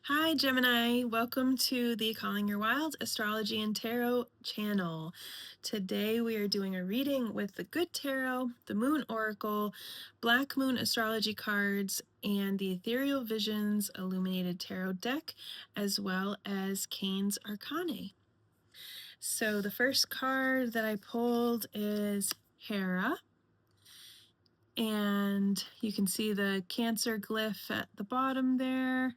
Hi, Gemini. Welcome to the Calling Your Wild Astrology and Tarot channel. Today we are doing a reading with the Good Tarot, the Moon Oracle, Black Moon Astrology cards, and the Ethereal Visions Illuminated Tarot deck, as well as Kane's Arcanae. So the first card that I pulled is Hera. And you can see the Cancer glyph at the bottom there.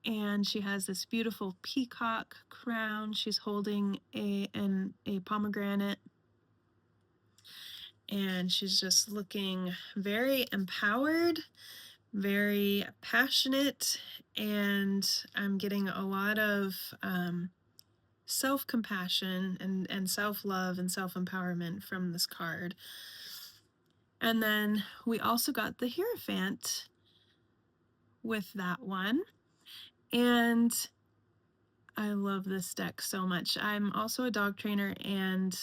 And she has this beautiful peacock crown. She's holding a pomegranate, and she's just looking very empowered, very passionate, and I'm getting a lot of self-compassion and self-love and self-empowerment from this card. And then we also got the Hierophant with that one. And I love this deck so much. I'm also a dog trainer, and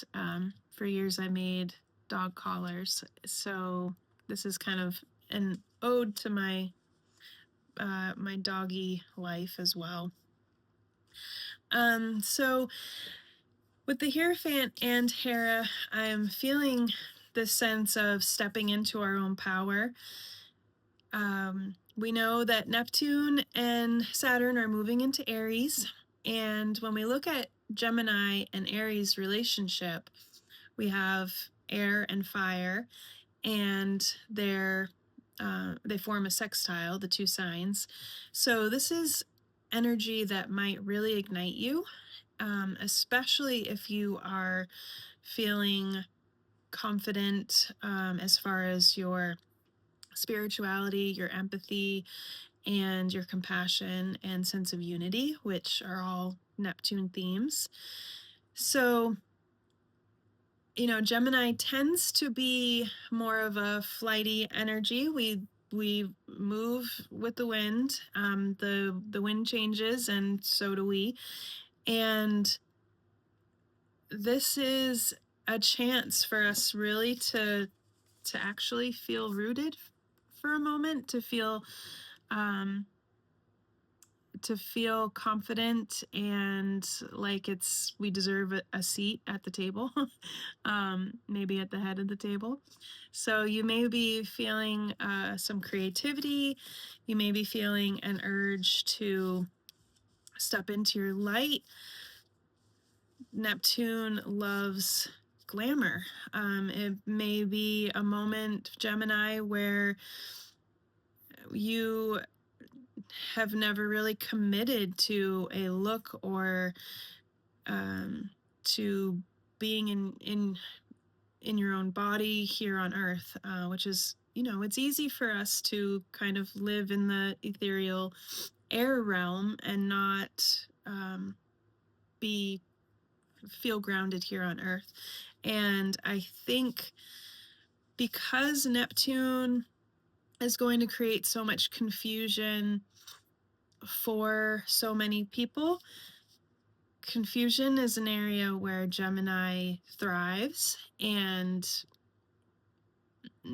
for years I made dog collars. So this is kind of an ode to my my doggy life as well. So with the Hierophant and Hera, I'm feeling this sense of stepping into our own power. We know that Neptune and Saturn are moving into Aries. And when we look at Gemini and Aries relationship, we have air and fire, and they form a sextile, the two signs. So this is energy that might really ignite you, especially if you are feeling confident as far as your spirituality, your empathy, and your compassion and sense of unity, which are all Neptune themes. So, Gemini tends to be more of a flighty energy. We move with the wind. The wind changes, and so do we. And this is a chance for us really to actually feel rooted for a moment, to feel confident and like we deserve a seat at the table, maybe at the head of the table. So you may be feeling some creativity. You may be feeling an urge to step into your light. Neptune loves glamour. It may be a moment, Gemini, where you have never really committed to a look or to being in your own body here on Earth, which is, it's easy for us to kind of live in the ethereal air realm and not feel grounded here on Earth. And I think because Neptune is going to create so much confusion for so many people, confusion is an area where Gemini thrives and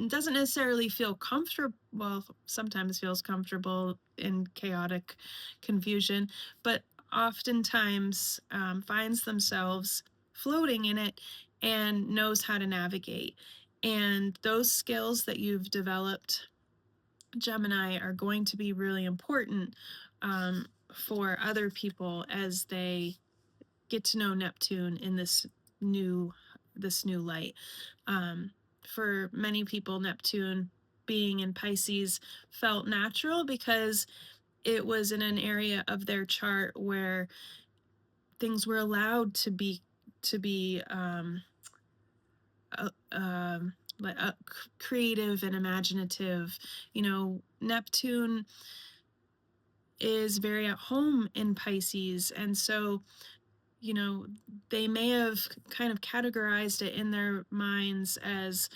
doesn't necessarily feel comfortable. Well, sometimes feels comfortable in chaotic confusion, but oftentimes finds themselves floating in it and knows how to navigate. And those skills that you've developed, Gemini, are going to be really important for other people as they get to know Neptune in this new light. For many people, Neptune being in Pisces felt natural because it was in an area of their chart where things were allowed to be creative and imaginative. Neptune is very at home in Pisces, and so they may have kind of categorized it in their minds as,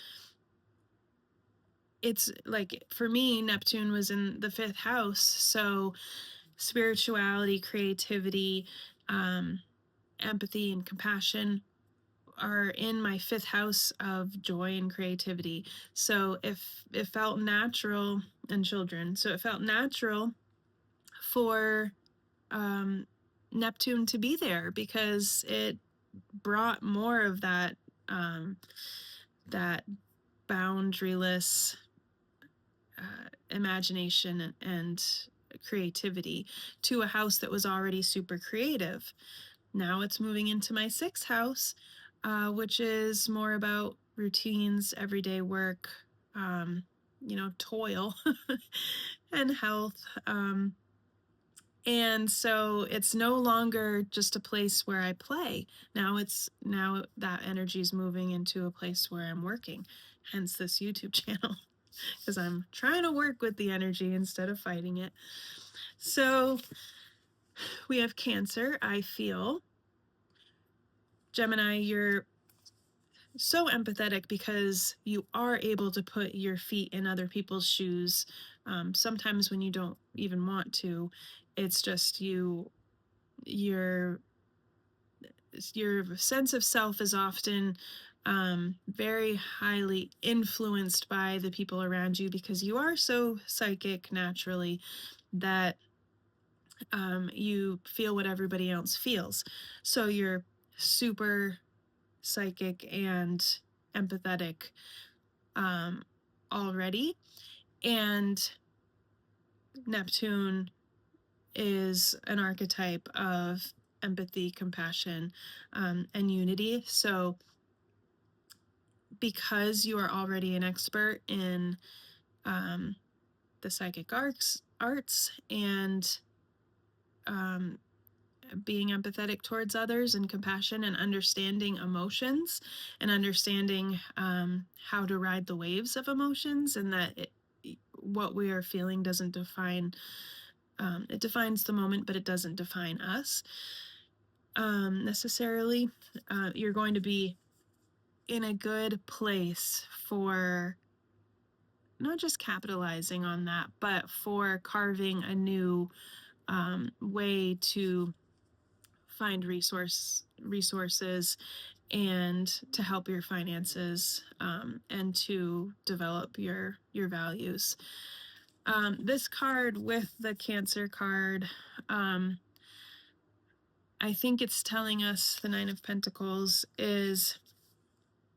it's like, for me, Neptune was in the 5th house, so spirituality, creativity, empathy, and compassion are in my 5th house of joy and creativity. So if it felt natural, and children, so it felt natural for Neptune to be there, because it brought more of that that boundaryless imagination and creativity to a house that was already super creative. Now it's moving into my 6th house, which is more about routines, everyday work, toil and health. And so it's no longer just a place where I play. Now that energy is moving into a place where I'm working, hence this YouTube channel, because I'm trying to work with the energy instead of fighting it. So we have Cancer. I feel, Gemini, you're so empathetic because you are able to put your feet in other people's shoes. Sometimes when you don't even want to, it's just your sense of self is often very highly influenced by the people around you, because you are so psychic naturally that you feel what everybody else feels. So you're super psychic and empathetic already. And Neptune is an archetype of empathy, compassion, and unity. So because you are already an expert in the psychic arts and being empathetic towards others and compassion and understanding emotions and understanding how to ride the waves of emotions, and that what we are feeling doesn't define, it defines the moment, but it doesn't define us necessarily. You're going to be in a good place for not just capitalizing on that, but for carving a new way to find resources and to help your finances, and to develop your values. This card with the Cancer card, I think it's telling us, the 9 of Pentacles is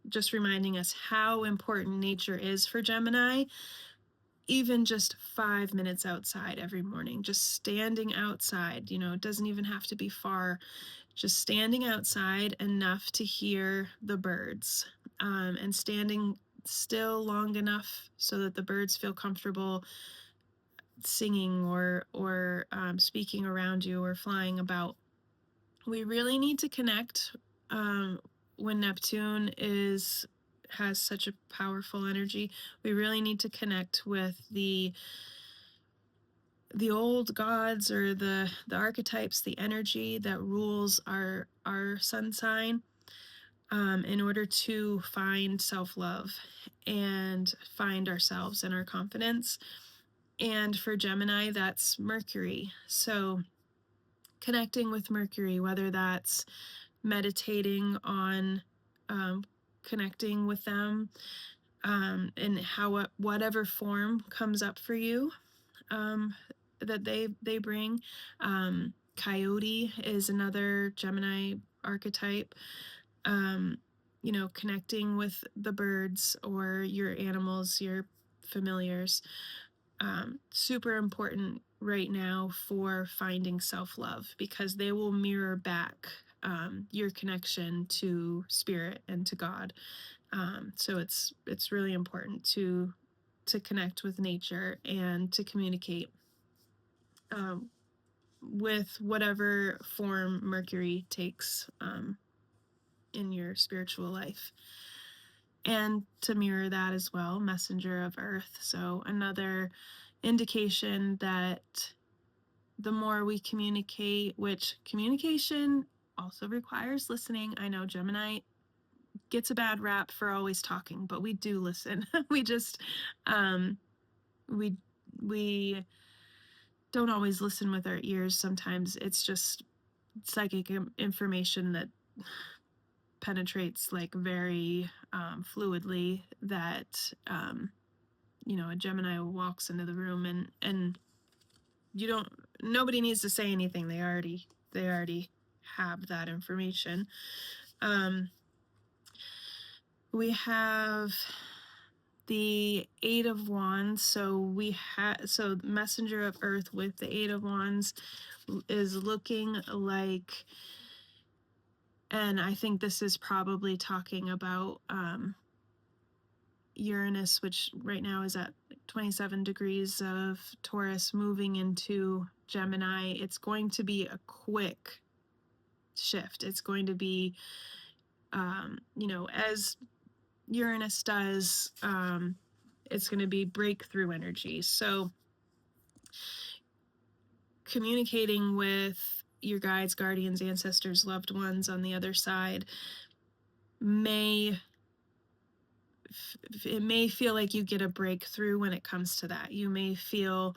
just reminding us how important nature is for Gemini. Even just 5 minutes outside every morning, just standing outside, it doesn't even have to be far, just standing outside enough to hear the birds, and standing still long enough so that the birds feel comfortable singing or speaking around you or flying about. We really need to connect when Neptune has such a powerful energy. We really need to connect with the old gods, or the archetypes, the energy that rules our sun sign, in order to find self-love and find ourselves and our confidence. And for Gemini, that's Mercury. So connecting with Mercury, whether that's meditating on connecting with them, in whatever form comes up for you, that they bring. Coyote is another Gemini archetype. Connecting with the birds or your animals, your familiars. Super important right now for finding self-love, because they will mirror back your connection to spirit and to God. So it's really important to connect with nature and to communicate with whatever form Mercury takes in your spiritual life. And to mirror that as well, messenger of earth. So another indication that the more we communicate, which communication also requires listening. I know Gemini gets a bad rap for always talking, but we do listen. We just we don't always listen with our ears. Sometimes it's just psychic information that penetrates like very fluidly, that a Gemini walks into the room and you don't nobody needs to say anything. They already have that information. We have the Eight of Wands. So so Messenger of Earth with the Eight of Wands is looking like, and I think this is probably talking about Uranus, which right now is at 27 degrees of Taurus, moving into Gemini. It's going to be a quick shift. It's going to be, as Uranus does, it's going to be breakthrough energy. So communicating with your guides, guardians, ancestors, loved ones on the other side it may feel like you get a breakthrough when it comes to that. You may feel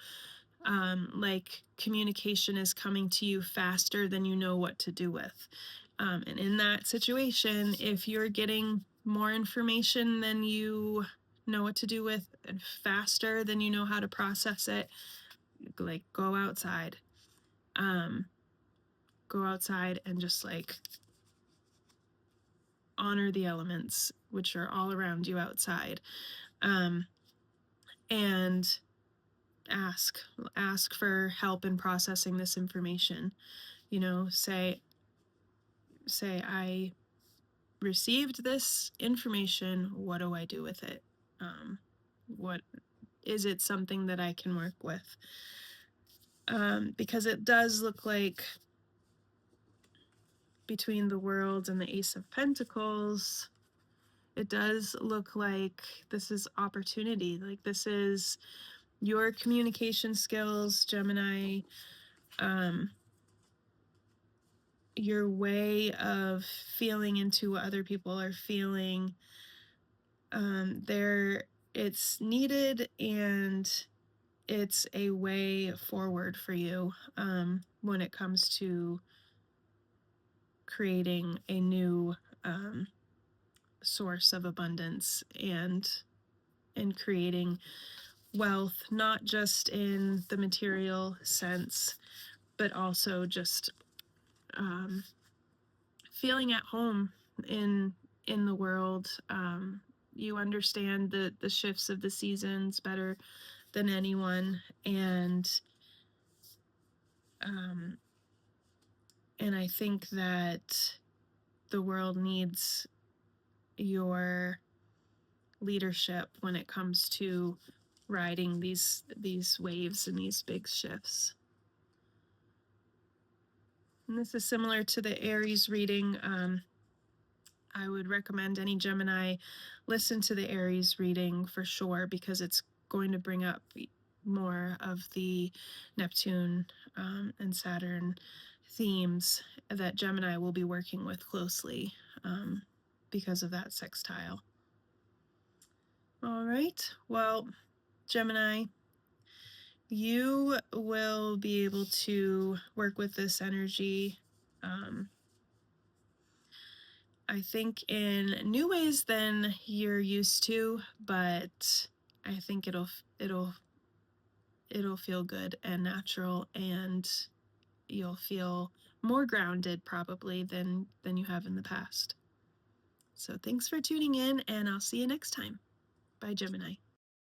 like communication is coming to you faster than you know what to do with. And in that situation, if you're getting more information than you know what to do with and faster than you know how to process it, like go outside. Go outside and just like honor the elements which are all around you outside. And ask for help in processing this information. Say I received this information. What do I do with it? What is it something that I can work with? Because it does look like between the World and the Ace of Pentacles, it does look like this is opportunity. Like this is your communication skills, Gemini, your way of feeling into what other people are feeling. It's needed, and it's a way forward for you when it comes to creating a new source of abundance and creating wealth, not just in the material sense, but also just feeling at home in the world. You understand the shifts of the seasons better than anyone, and I think that the world needs your leadership when it comes to riding these waves and these big shifts. And this is similar to the Aries reading. I would recommend any Gemini listen to the Aries reading for sure, because it's going to bring up more of the Neptune and Saturn themes that Gemini will be working with closely because of that sextile. All right. Well, Gemini, you will be able to work with this energy, I think, in new ways than you're used to, but I think it'll feel good and natural, and you'll feel more grounded probably than you have in the past. So thanks for tuning in, and I'll see you next time. Bye, Gemini.